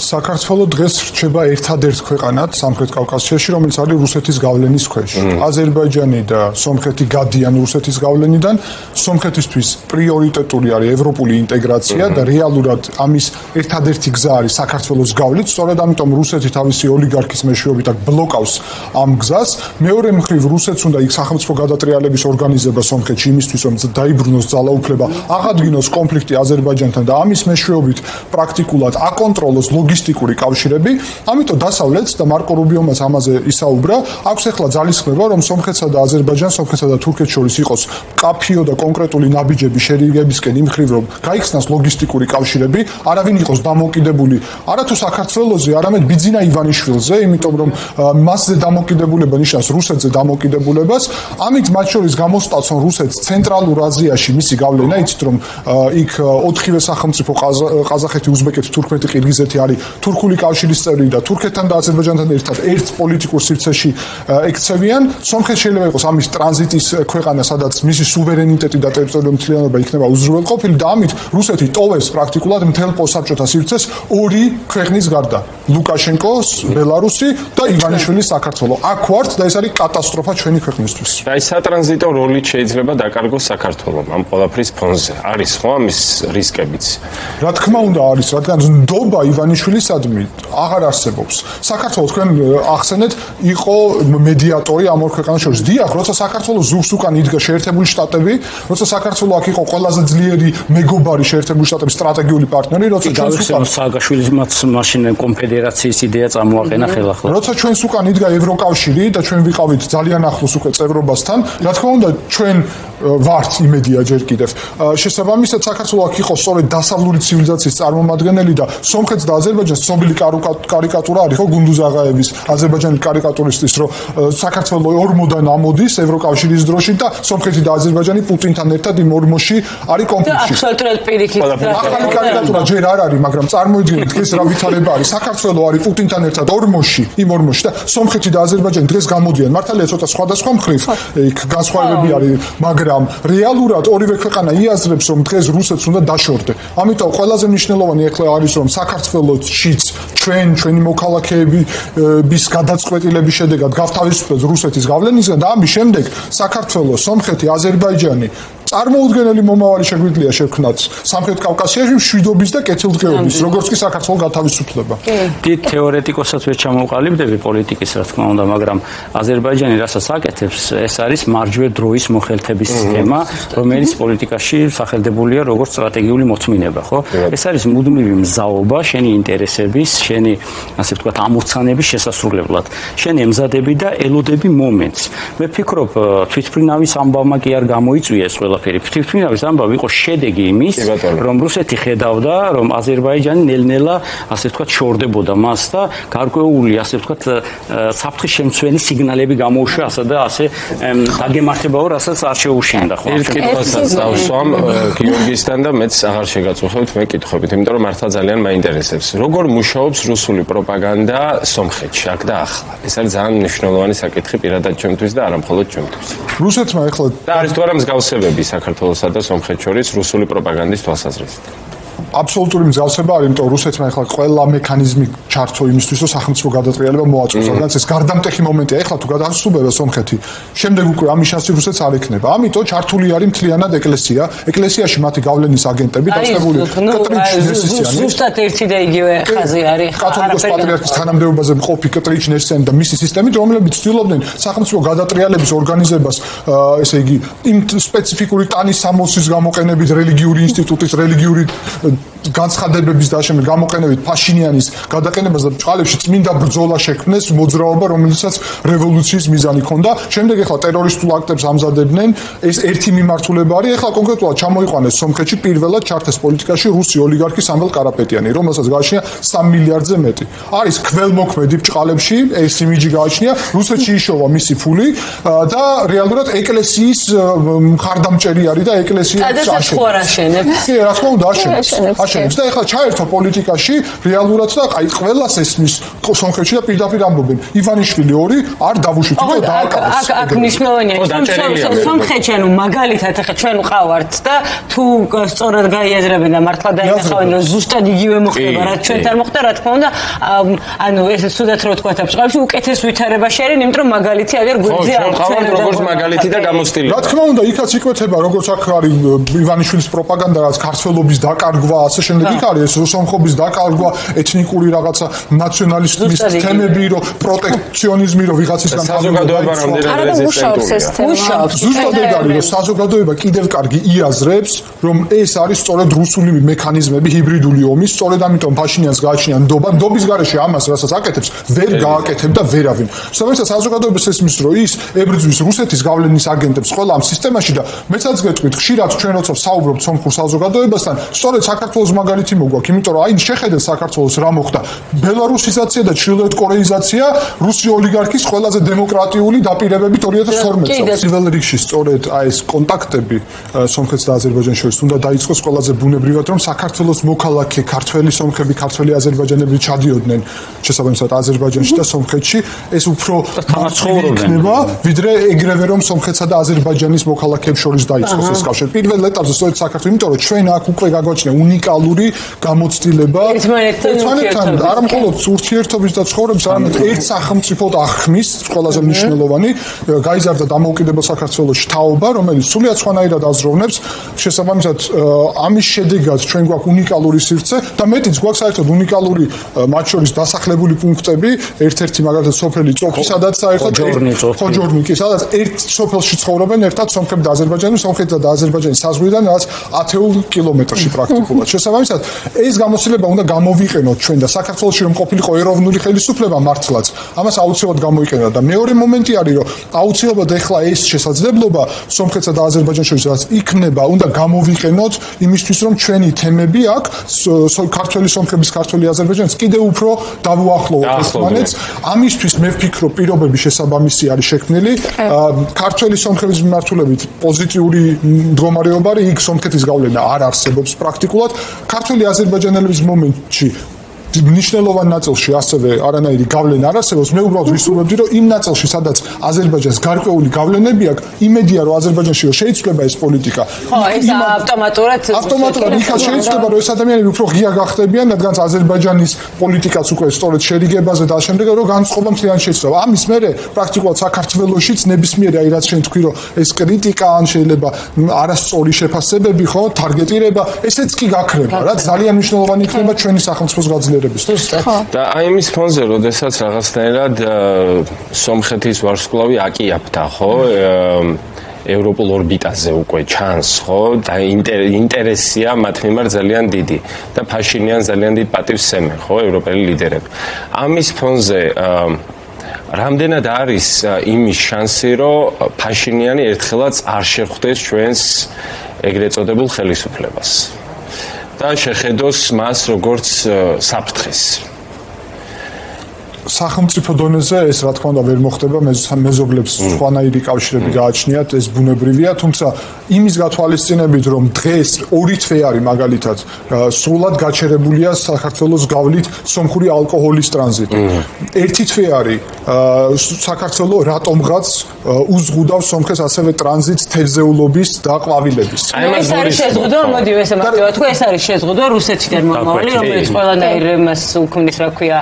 საქართველო დღეს რჩება ერთადერთ ქვეყანად სამხრეთ კავკასიაში, რომელიც არის რუსეთის გავლენის ქვეშ. აზერბაიჯანი და სომხეთი გადიან რუსეთის გავლენიდან. სომხეთისთვის პრიორიტეტული არის ევროპული ინტეგრაცია და რეალურად ამის ერთადერთი გზა არის საქართველოს გავლით. სწორედ ამიტომ რუსეთი თავისი ოლიგარქის მეშვეობით ბლოკავს ამ გზას. მეორე მხრივ რუსეთს უნდა იქ სახელმწიფო გადატრიალების ორგანიზება სომხეთში იმისთვის, რომ დაიბრუნოს ძალაუფლება, აღადგინოს კონფლიქტი აზერბაიჯანთან და ამის მეშვეობით პრაქტიკულად აკონტროლოს ლოგისტიკური კავშირები. ამიტომ დასავლეთს და მარკო რუბიომაც ამაზე ისაუბრა, აქვს ახლა ძალისხმევა, რომ სომხეთსა და აზერბაიჯანს, სომხეთსა და თურქეთს შორის იყოს კაფიო და კონკრეტული ნაბიჯები შერიგებისკენ იმ მხრივ, რომ გაიხსნას ლოგისტიკური კავშირები, არავინ იყოს დამოკიდებული არა თუ საქართველოზე, არამედ ბიძინა ივანიშვილზე, იმიტომ რომ მასზე დამოკიდებულება ნიშნავს რუსეთზე დამოკიდებულებას. ამით მათ შორის გამოსტაცონ რუსეთს ცენტრალურ აზიაში მისი გავლენა, იცით რომ იქ 4-ვე სახელმწიფო ყაზახეთი, უზბეკეთი, თურქმეთი, ყირგიზეთი არის თურქული კავშირის წევრი და თურქეთთან და აზერბაიჯანთან ერთად ერთ პოლიტიკურ სივრცეში ექცევიან. სომხეთი შეიძლება იყოს ამის ტრანზიტის ქვეყანა, სადაც მისი სუვერენიტეტი და ტერიტორიული მთლიანობა იქნება უზრუნველყოფილი და ამით რუსეთი ტოვებს პრაქტიკულად მთელ პოსტსაბჭოთა სივრცეს ორი ქვეყნის გარდა. ლუკაშენკოს, ბელარუსი და ივანიშვილის საქართველო. აქ ვართ და ეს არის კატასტროფა ჩვენი ქვეყნისთვის. და ეს სატრანზიტო როლი შეიძლება დაკარგოს საქართველოს ამ ყველაფრის ფონზე. არის ხო ამის რისკებიც? რა თქმა უნდა არის, რადგან ნდობა ივანიშვილისადმი აღარ არსებობს. საქართველოს თქვენ ახსენეთ, იყო მედიატორი ამ ორ ქვეყანას შორის. დიახ, როცა საქართველოს ზურგს უკან იდგა შეერთებული შტატები, როცა საქართველოს აქ იყო ყველაზე ძლიერი მეგობარი შეერთებული შტატების სტრატეგიული პარტნიორი, როცა სააკაშვილის მაშინ კონფედერაციის იდეა წამოაყენა ხელახლა. როცა ჩვენს უკან იდგა ევროკავშირი და ჩვენ ვიყავით ძალიან ახლოს უკვე წევრობასთან, რა თქმა უნდა, ჩვენ ვართ იმედია ჯერ კიდევ. შესაბამისად, საქართველოს აქ იყო სწორედ დასავლური ცივილიზაციის წარმომადგენელი და სომხეთს და აზერბაიჯანს ცნობილი კარიკატურა არის ხო გუნდუზ აღაევის აზერბაიჯანის კარიკატურისტის, რომ საქართველოს ორმოდან ამოდის ევროკავშირის დროში და სომხეთი და აზერბაიჯანი პუტინთან ერთად იმ ორმოში არის კონფლიქტში. აბსოლუტურად პირიქით. ახალი კარიკატურა ჯერ არ არის, მაგრამ წარმოიდგინეთ დღეს რა ვითარება არის. საქართველოს არის პუტინთან ერთად ორმოში, იმ ორმოში და სომხეთი და აზერბაიჯანი დღეს გამოდიან. მართალია ცოტა სხვადასხვა მხრივ, იქ განსხვავებები არის, მაგრამ რეალურად ორივე ქვეყანა იაზრებს, რომ დღეს რუსეთს უნდა დაშორდე. ამიტომ ყველაზე მნიშვნელოვანი ახლა არის, რომ საქართველოსშიც ჩვენი მოქალაქეების გადაწყვეტილების შედეგად გავთავისუფლდეს რუსეთის გავლენისგან და ამის შემდეგ საქართველოს, სომხეთი, აზერბაიჯანი წარმოუდგენელი მომავალი შეგვიძლია შევქმნათ სამხრეთ კავკასიაში მშვიდობის და კეთილდღეობის, როგორც კი საქართველოს გათავისუფლება. დიდ თეორეტიკოსაც ვერ ჩამოვყალიბდები პოლიტიკის, რა თქმა უნდა, მაგრამ აზერბაიჯანი რასაც აკეთებს, ეს არის მარჯვე დროის მოხელთების თემა, რომელიც პოლიტიკაში სახელდებულია როგორც სტრატეგიული მოთმინება, ხო? ეს არის მუდმივი მზაობა შენი ინტერესების, შენი, ასე ვთქვათ, ამოცანების შესასრულებლად. შენ ემზადები და ელოდები მომენტს. მე ვფიქრობ, თვითმფრინავის ამბავმა კი არ გამოიწვია ეს ყველა თვითმფრინავის ამბავი იყო შედეგი იმის, რომ რუსეთი ხედავდა, რომ აზერბაიჯანი ნელ-ნელა, ასე ვთქვათ, შორდებოდა მას და გარკვეული, ასე ვთქვათ, საფრთხის შემცველი სიგნალები გამოუშვა ასე და ასე დაგემართებაო, რასაც არ შეუშენდა, ხო? ერთ კითხვასაც დავსვამ გიორგისთან და მეც აღარ შეგაწუხებთ მე კითხვებით, იმიტომ რომ მართლა ძალიან მაინტერესებს. როგორ მუშაობს რუსული პროპაგანდა სომხეთში, აქ და ახლა? ეს არის ძალიან მნიშვნელოვანი საკითხი პირადად ჩვენთვის და არა მხოლოდ ჩვენთვის. რუსეთმა ახლა და არის თუ არა მსგავსებები საქართველოსა და სომხეთს შორის რუსული პროპაგანდის თვალსაზრისით? აბსოლუტური მსგავსება არის, იმიტომ რომ რუსეთმა ახლა ყველა მექანიზმი ჩართო იმისთვის, რომ სახელმწიფო გადატრიალება მოაწყვეს, რადგან ეს გარდამტეხი მომენტია. ახლა თუ გადაასრულება სომხეთი, შემდეგ უკვე ამის შანსი რუსეთს არ ექნება. ამიტომ ჩართული არის მთლიანად ეკლესია. ეკლესიაში მათი გავლენის აგენტები დაწყებული კტრიჩ ნერსისიანი. ზუსტად ერთი და იგივე ხაზი არის. კათოლიკოს პატრიარქის თანამდებობაზე მყოფი კტრიჩ ნერსისიანი და მისი სისტემით, რომლებიც ცდილობდნენ სახელმწიფო გადატრიალების ორგანიზებას, ესე იგი, იმ სპეციფიკური ტანის სამოსის გამოყენებით, რელიგიური ინსტიტუტის, რელიგიური განცხადებების დაშემებით გამოყენებით ფაშინიანის გადაყენებას და ბჭყალებში წმინდა ბრძოლა შექმნეს, მოძრაობა, რომელიცაც რევოლუციის მიზანი ჰქონდა. შემდეგ ახლა ტერორისტულ აქტებს ამზადებდნენ. ეს ერთი მიმართულება არის. ახლა კონკრეტულად ჩამოიყვანეს სომხეთში პირველად ჩართეს პოლიტიკაში რუსი ოლიგარქი სამველ კარაპეტიანი, რომელსაც გააჩნია 3 მილიარდზე მეტი. არის ქველმოქმედი ბჭყალებში, ეს იმიჯი გააჩნია, რუსეთში იშოვა მისი ფული და რეალურად ეკლესიის მხარდამჭერი არის და ეკლესია აშენებს. კი, რა თქმა უნდა, აშენებს. აშენებს და ეხლა ჩაერთო პოლიტიკაში რეალურად და აი ყველას ესმის სომხეთში და პირდაპირ ამბობენ ივანიშვილი 2 არ დავუშვით და დააკავეს. აქ მნიშვნელოვანია რომ სომხეთში ანუ მაგალითად ახლა ჩვენ ვყავართ და თუ სწორად გაიაზრებენ და მართლა დაინახავენ რომ ზუსტად იგივე მოხდება რაც ჩვენთან მოხდა რა თქმა უნდა ანუ ეს სუდათ რო თქვა აფშყავში უკეთეს ვითარება შეერენ იმიტომ რომ მაგალითი აგერ გვერდზე აქვს ჩვენ როგორც მაგალითი და გამოცდილება. რა თქმა უნდა იქაც იკვეთება როგორც აქ არის ივანიშვილის პროპაგანდა რაც ქართველობის დაკარგვა ასე შემდეგ იქ არის ეს სომხობის დაკარგვა ეთნიკური რაღაცა ნაციონალისტის თემები რომ პროტექციონიზმი რომ ვიღაცის საზოგადოება რამდენად რეზისტენტულია. ზუსტად ეგ არის რომ საზოგადოება კიდევ კარგი იაზრებს რომ ეს არის სწორედ რუსული მექანიზმები ჰიბრიდული ომის სწორედ ამიტომ ფაშინიანს გააჩნია ნდობის გარეშე ამას რასაც აკეთებს ვერ გააკეთებდა ვერავინ. შესაბამისად საზოგადოებას ესმის რომ ის ებრძვის რუსეთის გავლენის აგენტებს ყველა ამ სისტემაში და მეცაც გეტყვით ხშირად ჩვენ როცა საუბრობთ სომხურ საზოგადოებასთან სწორედ საქართველოს მაგალითი მოგვაქვს იმიტომ რომ აი შეხედეთ საქართველოს რა მოხდა ბელარუსიზაცია და ჩრდილოეთ კორეიზაცია რუსი ოლიგარქის ყველაზე დემოკრატიული დაპირებებით 2012 წელს პირველ რიგში სწორედ აი ეს კონტაქტები სომხეთს და აზერბაიჯანს შორის უნდა დაიწყოს ყველაზე ბუნებრივად რომ საქართველოს მოქალაქე ქართველი სომხები ქართველი აზერბაიჯანელი ჩადიოდნენ შესაბამისად აზერბაიჯანში და სომხეთში ეს უფრო იქნება ვიდრე ეგრევე რომ სომხეთსა და აზერბაიჯანის მოქალაქეებს შორის დაიწყოს ეს კავშირი პირველ ეტაპზე სწორედ საქართველოს იმიტომ რომ ჩვენ აქ უკვე გაგვაჩნია უნიკალური გამოცდილება ერთმანეთთან არა მხოლოდ ურთიერთობის და ცხოვრების არამედ ერთ სახელმწიფოდ აღქმის ყველაზე მნიშვნელოვანი გაიზარდა დამოუკიდებელ საქართველოში თაობა რომელიც სულიად სხვანაირად აზროვნებს შესაბამისად ამის შედეგად ჩვენ გვაქვს უნიკალური სივრცე და მეტიც გვაქვს საერთოდ უნიკალური მათ შორის დასახლებული პუნქტები ერთ-ერთი მაგალითად სოფელი წოფი სადაც საერთოდ ხოჯორნიკი სადაც ერთ სოფელში ცხოვრობენ ერთად სომხები და აზერბაიჯანელი სომხეთი და აზერბაიჯანის საზღვრიდან რაც 10 კილომეტრში პრაქტიკულად შესაბამისად ეს გამოცდილება უნდა გამოვიყენოთ ჩვენ და საქართველოში რომ ყოფილიყო ეროვნული ხელისუფლება მართლაც ამას აუცილებლად გამოიყენა და მეორე მომენტი არის რომ აუცილებლად ეხლა ეს შესაძლებლობა სომხეთსა და აზერბაიჯანს შორის რაც იქნება უნდა გამოვიყენოთ იმისთვის რომ ჩვენი თემები აქ ქართველი სომხების ქართველი აზერბაიჯანის კიდევ უფრო დავუახლოვოთ ერთმანეთს ამისთვის მე ვფიქრობ პირობები შესაბამისი არის შექმნილი ქართველი სომხების მიმართულებით პოზიტიური მდგომარეობა არის იქ სომხეთის გავლენა არ არსებობს პრაქტიკულად ქართველი აზერბაიჯანელების მომენტში მნიშვნელოვან ნაწილში ასევე არანაირი გავლენა არ არსებობს მე უბრალოდ ვისურვებდი რომ იმ ნაწილში სადაც აზერბაიჯანს გარკვეული გავლენები აქვს იმედია რომ აზერბაიჯანში შეიცვლება ეს პოლიტიკა ხო ეს ავტომატურად იქაც შეიცვლება რომ ეს ადამიანები უფრო ღია გახდებიან რადგან აზერბაიჯანის პოლიტიკაც უკვე სწორედ შერიგებაზე და შემდეგ რომ განწყობა მთლიანად შეიცვლება ამის მერე პრაქტიკულად საქართველოშიც ნებისმიერი აი რაც შენ თქვი რომ ეს კრიტიკა ან შეიძლება არასწორი შეფასებები ხო თარგეტირება ესეც კი გაქრება რაც ძალიან მნიშვნელოვანი იქნება ჩვენი სახელმწიფოს გაძლიერებისთვის და აი იმის ფონზე, როდესაც რაღაცნაირად სომხეთის ვარსკვლავი აკიაფდა, ხო? ევროპულ ორბიტაზე უკვე ჩანს, ხო? და ინტერესია მათ მიმართ ძალიან დიდი და ფაშინიან ძალიან დიდ პატივს ემენ, ხო, ევროპელი ლიდერები. ამის ფონზე რამდენად არის იმის შანსი, რომ ფაშინიანი ერთხელაც არ შეხვდეს ჩვენს ეგრეთ წოდებულ ხელისუფლებას? და შეხედოს მას როგორც საფრთხეს. სახელმწიფო დონეზე ეს რა თქმა უნდა ვერ მოხდება მეზობლებს სხვანაირი კავშირები გააჩნიათ ეს ბუნებრივია თუმცა იმის გათვალისწინებით რომ დღეს ორი თვე არის მაგალითად სრულად გაჩერებულია საქართველოს გავლით სომხური ალკოჰოლის ტრანზიტი ერთი თვე არის საქართველო რატომღაც უზღუდავს სომხეს ასევე ტრანზიტს თევზეულობის და ყვავილების ეს არის შეზღუდვა მოდი ესე მაგდევა თქვა ეს არის შეზღუდვა რუსეთიდან მომავალი რომელიც ყველანაირ მას უქმნის რა ქვია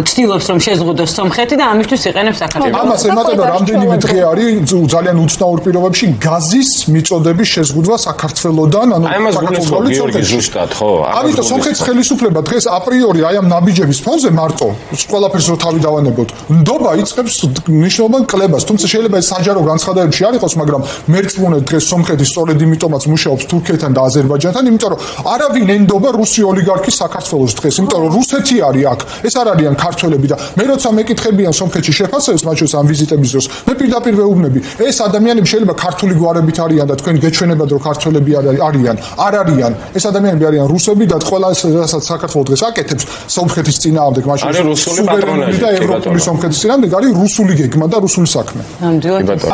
ცდილობს რომ შეზღუდოს სომხეთი და ამისთვის იყენებს საქართველოს. ამას ემატება რამდენიმე დღე არის ძალიან უცნაურ პირობებში გაზის მიწოდების შეზღუდვა საქართველოსთან, ანუ საქართველოს ზუსტად, ხო? ამიტომ სომხეთის ხელისუფლება დღეს აპრიორი აი ამ ნაბიჯების ფონზე მარტო ყველაფერს რო თავი დავანებოთ. ნდობა იწყებს მნიშვნელოვან კლებას, თუმცა შეიძლება ეს საჯარო განცხადებებში არ იყოს, მაგრამ მერწმუნე დღეს სომხეთი სწორედ იმიტომაც მუშაობს თურქეთთან და აზერბაიჯანთან, იმიტომ რომ არავინ ენდობა რუსი ოლიგარქის საქართველოს დღეს, იმიტომ რომ რუსეთი არის აქ. ეს არ არიან ქართველები ვეუბნები და მე როცა მეკითხებიან სომხეთში შეფასებებს მათ შორის ამ ვიზიტების დროს მე პირდაპირ ვეუბნები ეს ადამიანები შეიძლება ქართული გვარებით არიან და თქვენ გეჩვენებათ რომ ქართველები არიან არ არიან ეს ადამიანები არიან რუსები და ყველა რასაც საქართველოს დღეს აკეთებს სომხეთის წინააღმდეგ მათ შორის რუსული პატრონაჟი და ევროპული სომხეთის წინააღმდეგ არის რუსული გეგმა და რუსული საქმე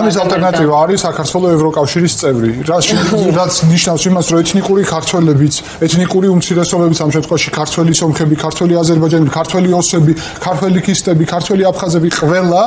ამის ალტერნატივა არის საქართველოს ევროკავშირის წევრი რაც ნიშნავს იმას რომ ეთნიკური ქართველებიც ეთნიკური უმცირესობებიც ამ შემთხვევაში ქართველი სომხები ქართველი აზერბაიჯანელი ქართველი ოსები ქართველი ქისტები ქართველი აფხაზები ყველა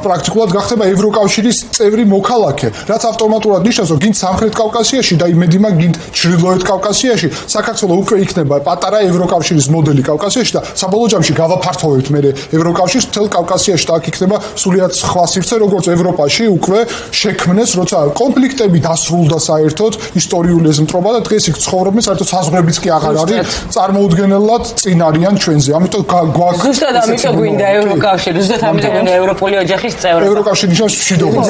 პრაქტიკულად გახდება ევროკავშირის წევრი მოქალაქე რაც ავტომატურად ნიშნავს რომ გინდ სამხრეთ კავკასიაში და იმედიმა გინდ ჩრდილოეთ კავკასიაში საქართველოს უკვე იქნება პატარა ევროკავშირის მოდელი კავკასიაში და საბოლოო ჯამში გავაფართოვებთ მე ევროკავშირს მთელ კავკასიაში და აქ იქნება სულიად სხვა სივრცე როგორც ევროპაში უკვე შექმნეს როცა კონფლიქტები დასრულდა საერთოდ ისტორიული ეზმტრობა და დღეს იქ ცხოვრობენ საერთოდ საზღვრებიც კი აღარ არის წარმოუდგენელად წინ არიან ჩვენზე ამიტომ გვაქვს ზუსტად ამიტომ გვინდა ევროკავშირი ზუსტად ამიტომ გვინდა ევროპული ოჯახის წევრი ევროკავშირი ნიშნავს მშვიდობას